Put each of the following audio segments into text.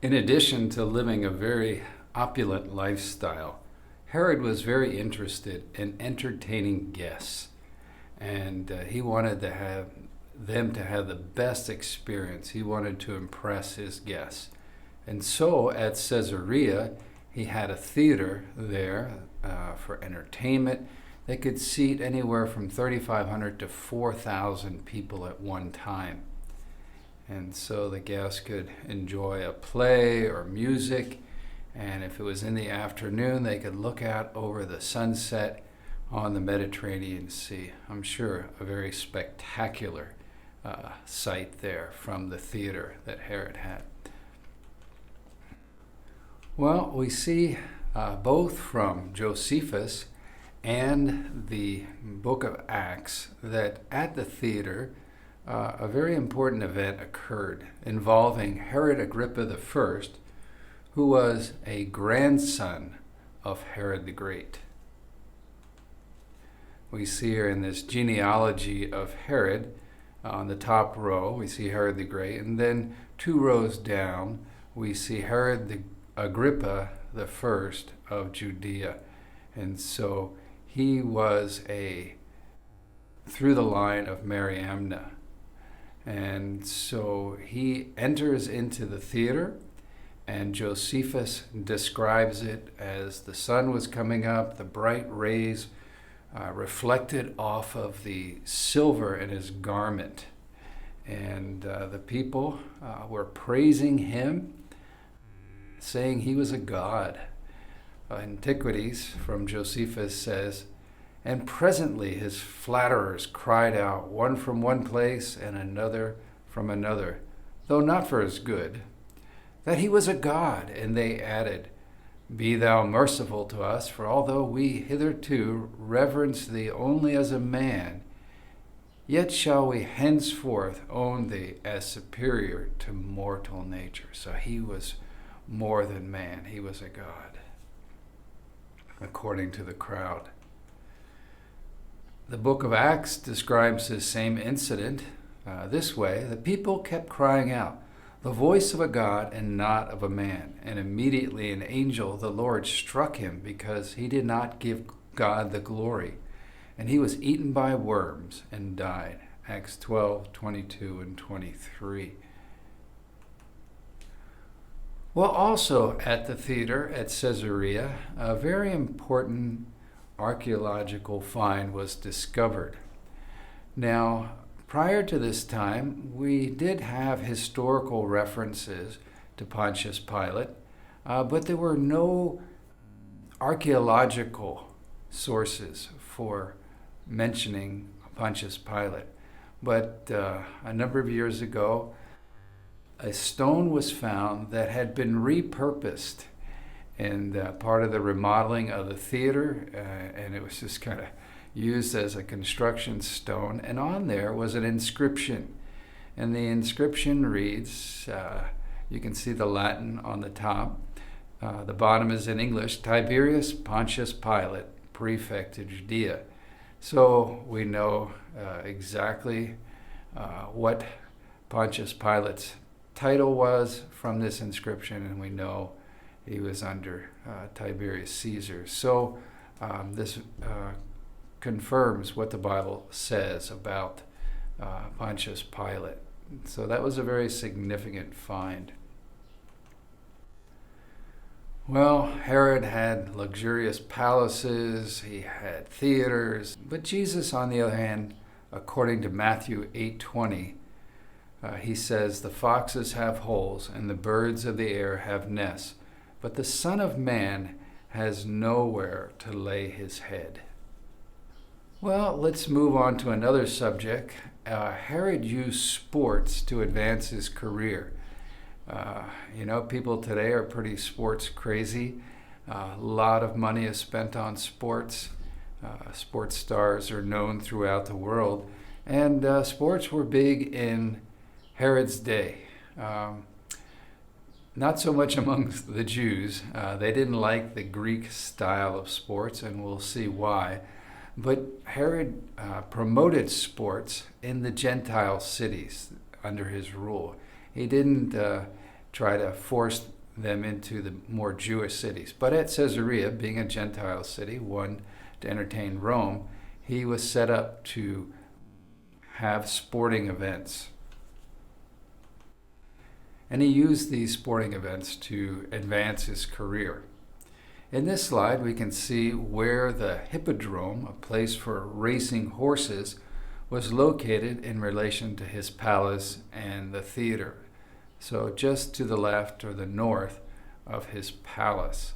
In addition to living a very opulent lifestyle, Herod was very interested in entertaining guests, and he wanted to have them to have the best experience. He wanted to impress his guests. And so at Caesarea, he had a theater there for entertainment that could seat anywhere from 3,500 to 4,000 people at one time. And so the guests could enjoy a play or music, and if it was in the afternoon, they could look out over the sunset on the Mediterranean Sea. I'm sure a very spectacular sight there from the theater that Herod had. Well, we see both from Josephus and the book of Acts that at the theater, a very important event occurred involving Herod Agrippa I, who was a grandson of Herod the Great. We see here in this genealogy of Herod, on the top row, we see Herod the Great, and then 2 rows down, we see Herod the Agrippa the First of Judea. And so he was through the line of Mariamna. And so he enters into the theater, and Josephus describes it as the sun was coming up, the bright rays reflected off of the silver in his garment. And the people were praising him, saying he was a god. Antiquities from Josephus says, and presently his flatterers cried out, one from one place and another from another, though not for his good, that he was a god. And they added, be thou merciful to us, for although we hitherto reverence thee only as a man, yet shall we henceforth own thee as superior to mortal nature. So he was more than man. He was a god, according to the crowd. The book of Acts describes this same incident this way. The people kept crying out, the voice of a god and not of a man. And immediately an angel of the Lord struck him because he did not give God the glory. And he was eaten by worms and died. Acts 12:22 and 23. Well, also at the theater at Caesarea, a very important archaeological find was discovered. Now, prior to this time, we did have historical references to Pontius Pilate, but there were no archaeological sources for mentioning Pontius Pilate. But a number of years ago, a stone was found that had been repurposed in part of the remodeling of the theater, and it was just kind of used as a construction stone. And on there was an inscription, and the inscription reads, you can see the Latin on the top, the bottom is in English, Tiberius Pontius Pilate, prefect of Judea. So we know exactly what Pontius Pilate's title was from this inscription, and we know he was under Tiberius Caesar. So this confirms what the Bible says about Pontius Pilate. So that was a very significant find. Well, Herod had luxurious palaces, he had theaters, but Jesus, on the other hand, according to Matthew 8:20, he says, the foxes have holes and the birds of the air have nests, but the Son of Man has nowhere to lay his head. Well, let's move on to another subject. Herod used sports to advance his career. People today are pretty sports crazy. A lot of money is spent on sports. Sports stars are known throughout the world. And sports were big in Herod's day. Not so much amongst the Jews. They didn't like the Greek style of sports, and we'll see why. But Herod promoted sports in the Gentile cities under his rule. He didn't try to force them into the more Jewish cities. But at Caesarea, being a Gentile city, one to entertain Rome, he was set up to have sporting events. And he used these sporting events to advance his career. In this slide, we can see where the hippodrome, a place for racing horses, was located in relation to his palace and the theater. So just to the left or the north of his palace.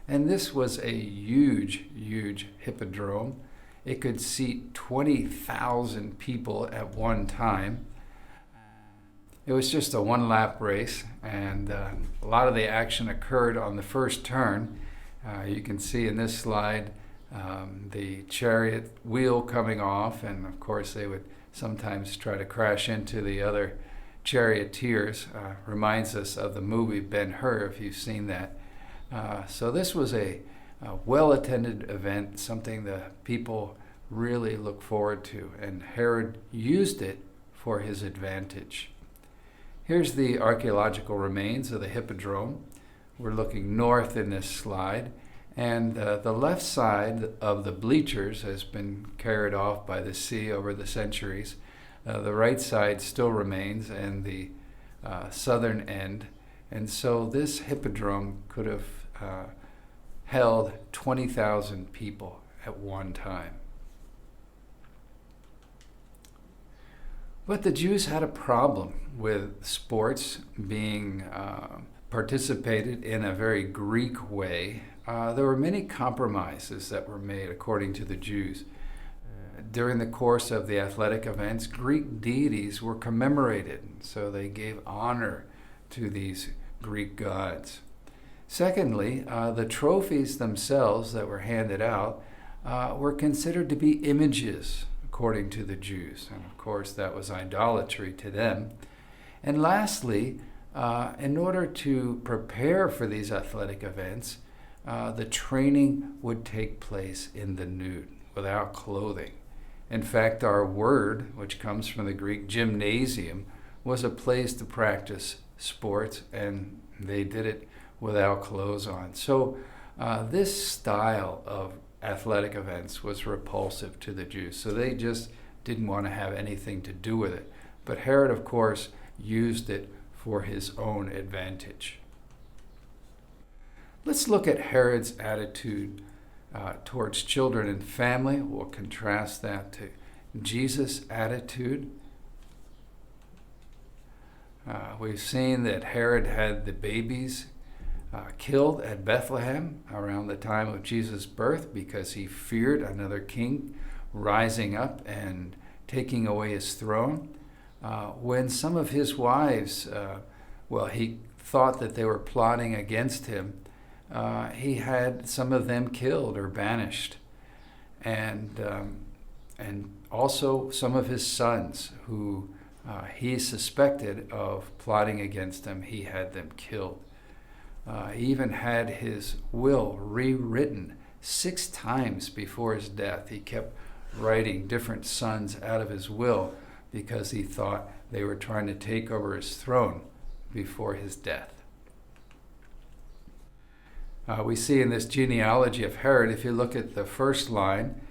And this was a huge, huge hippodrome. It could seat 20,000 people at one time. It was just a one-lap race, and a lot of the action occurred on the first turn. You can see in this slide the chariot wheel coming off, and of course they would sometimes try to crash into the other charioteers. Reminds us of the movie Ben-Hur, if you've seen that. So this was a well-attended event, something the people really look forward to, and Herod used it for his advantage. Here's the archaeological remains of the hippodrome. We're looking north in this slide, and the left side of the bleachers has been carried off by the sea over the centuries. The right side still remains, and the southern end. And so this hippodrome could have held 20,000 people at one time. But the Jews had a problem with sports being participated in a very Greek way. There were many compromises that were made according to the Jews. During the course of the athletic events, Greek deities were commemorated, so they gave honor to these Greek gods. Secondly, the trophies themselves that were handed out were considered to be images according to the Jews. And of course, that was idolatry to them. And lastly, in order to prepare for these athletic events, the training would take place in the nude, without clothing. In fact, our word, which comes from the Greek gymnasium, was a place to practice sports, and they did it without clothes on. So this style of athletic events was repulsive to the Jews, so they just didn't want to have anything to do with it. But Herod, of course, used it for his own advantage. Let's look at Herod's attitude towards children and family. We'll contrast that to Jesus' attitude. We've seen that Herod had the babies killed at Bethlehem around the time of Jesus' birth because he feared another king rising up and taking away his throne. When some of his wives, he thought that they were plotting against him, he had some of them killed or banished. And also some of his sons who he suspected of plotting against him, he had them killed. He even had his will rewritten 6 times before his death. He kept writing different sons out of his will because he thought they were trying to take over his throne before his death. We see in this genealogy of Herod, if you look at the first line,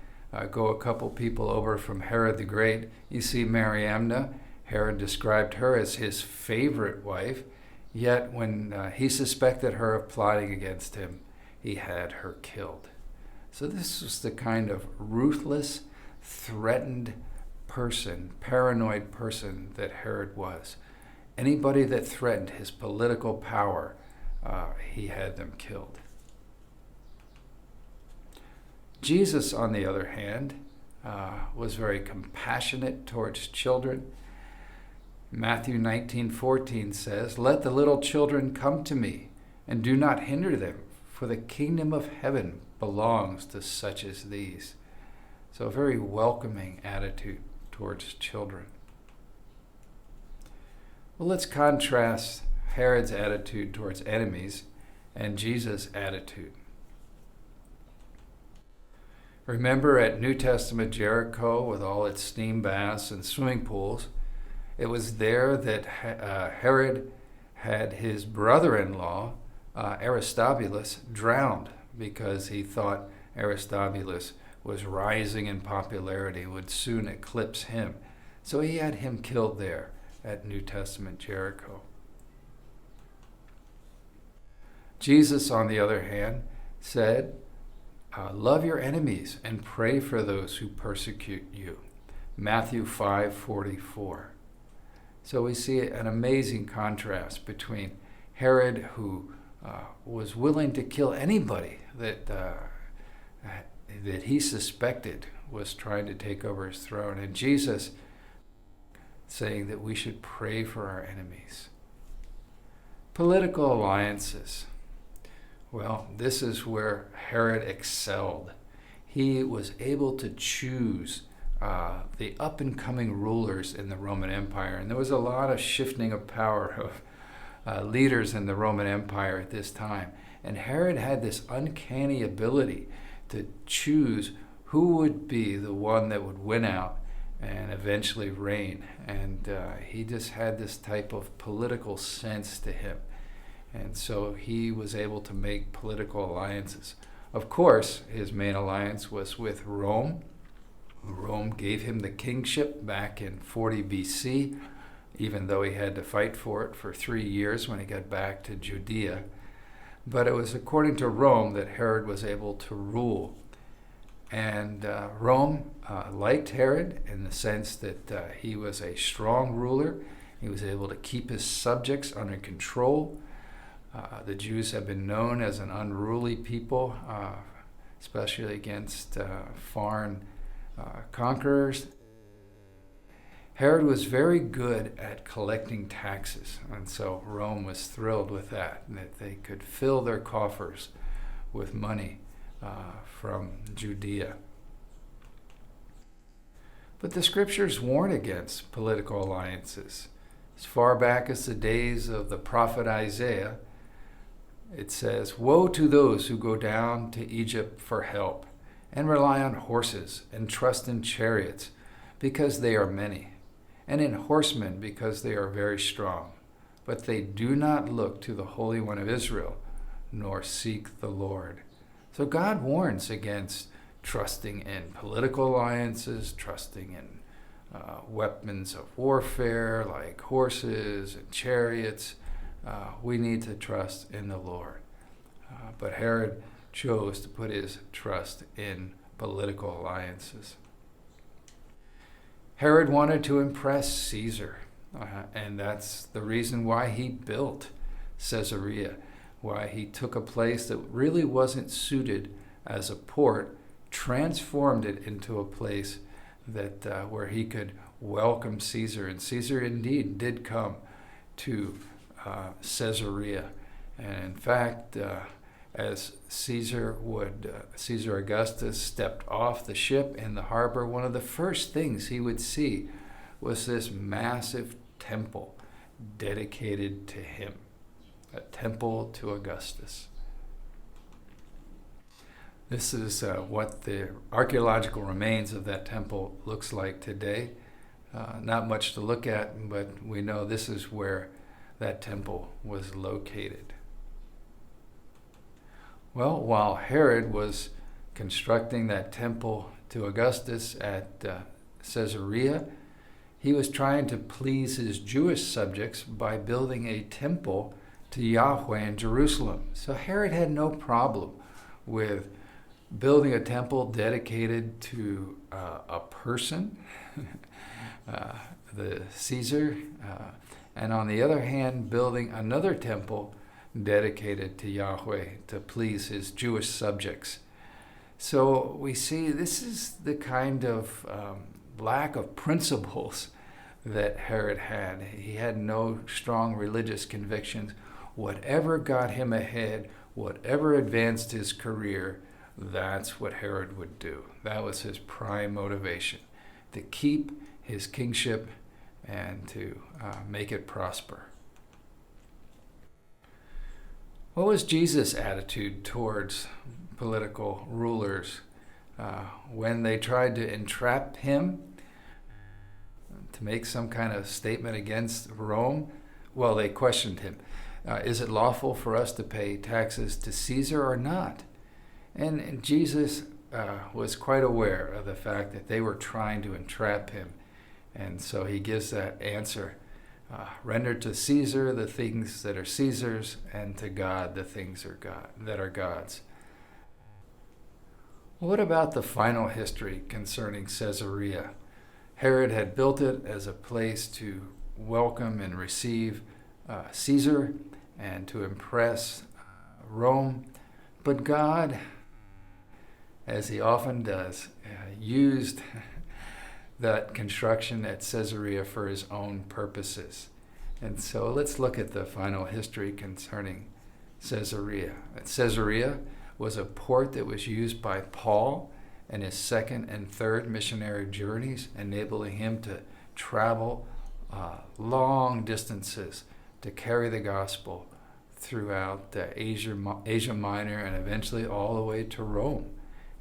go a couple people over from Herod the Great, you see Mariamna. Herod described her as his favorite wife. Yet when he suspected her of plotting against him, he had her killed. So this was the kind of ruthless, threatened person, paranoid person that Herod was. Anybody that threatened his political power, he had them killed. Jesus, on the other hand, was very compassionate towards children. Matthew 19:14 says, "Let the little children come to me, and do not hinder them, for the kingdom of heaven belongs to such as these." So a very welcoming attitude towards children. Well, let's contrast Herod's attitude towards enemies and Jesus' attitude. Remember at New Testament Jericho with all its steam baths and swimming pools, it was there that Herod had his brother-in-law, Aristobulus, drowned because he thought Aristobulus was rising in popularity, would soon eclipse him. So he had him killed there at New Testament Jericho. Jesus, on the other hand, said, love your enemies and pray for those who persecute you. Matthew 5:44. So we see an amazing contrast between Herod, who was willing to kill anybody that he suspected was trying to take over his throne, and Jesus saying that we should pray for our enemies. Political alliances. Well, this is where Herod excelled. He was able to choose the up-and-coming rulers in the Roman Empire, and there was a lot of shifting of power of leaders in the Roman Empire at this time. And Herod had this uncanny ability to choose who would be the one that would win out and eventually reign. And he just had this type of political sense to him. And so he was able to make political alliances. Of course, his main alliance was with Rome. Rome gave him the kingship back in 40 BC, even though he had to fight for it for 3 years when he got back to Judea. But it was according to Rome that Herod was able to rule. And Rome liked Herod in the sense that he was a strong ruler. He was able to keep his subjects under control. The Jews have been known as an unruly people, especially against foreign conquerors. Herod was very good at collecting taxes, and so Rome was thrilled with that they could fill their coffers with money from Judea. But the scriptures warn against political alliances. As far back as the days of the prophet Isaiah, it says, "Woe to those who go down to Egypt for help, and rely on horses, and trust in chariots, because they are many, and in horsemen, because they are very strong. But they do not look to the Holy One of Israel, nor seek the Lord." So God warns against trusting in political alliances, trusting in weapons of warfare like horses and chariots. We need to trust in the Lord. But Herod chose to put his trust in political alliances. Herod wanted to impress Caesar, and that's the reason why he built Caesarea, why he took a place that really wasn't suited as a port, transformed it into a place that where he could welcome Caesar. And Caesar indeed did come to Caesarea. And in fact, as Caesar Augustus stepped off the ship in the harbor, one of the first things he would see was this massive temple dedicated to him, a temple to Augustus. This is what the archaeological remains of that temple looks like today. Not much to look at, but we know this is where that temple was located. Well, while Herod was constructing that temple to Augustus at Caesarea, he was trying to please his Jewish subjects by building a temple to Yahweh in Jerusalem. So Herod had no problem with building a temple dedicated to a person, the Caesar, and on the other hand, building another temple dedicated to Yahweh to please his Jewish subjects. So we see this is the kind of lack of principles that Herod had. He had no strong religious convictions. Whatever got him ahead, whatever advanced his career, that's what Herod would do. That was his prime motivation, to keep his kingship and to make it prosper. What was Jesus' attitude towards political rulers when they tried to entrap him to make some kind of statement against Rome? they questioned him. Is it lawful for us to pay taxes to Caesar or not? And Jesus was quite aware of the fact that they were trying to entrap him. And so he gives that answer. Render to Caesar the things that are Caesar's, and to God the things that are God's. What about the final history concerning Caesarea? Herod had built it as a place to welcome and receive Caesar and to impress Rome. But God, as he often does, used that construction at Caesarea for his own purposes. And so let's look at the final history concerning Caesarea. Caesarea was a port that was used by Paul in his second and third missionary journeys, enabling him to travel long distances to carry the gospel throughout Asia Minor and eventually all the way to Rome.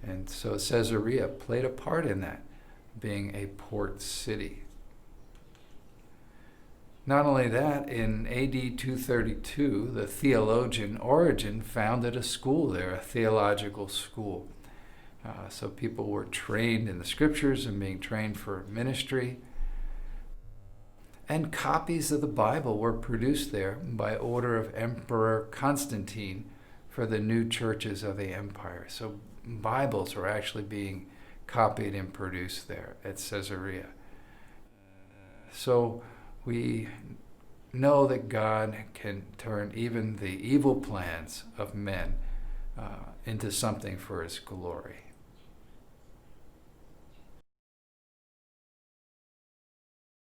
And so Caesarea played a part in that, being a port city. Not only that, in AD 232, the theologian Origen founded a school there, a theological school. So people were trained in the scriptures and being trained for ministry. And copies of the Bible were produced there by order of Emperor Constantine for the new churches of the empire. So Bibles were actually being copied and produced there at Caesarea. So we know that God can turn even the evil plans of men into something for his glory.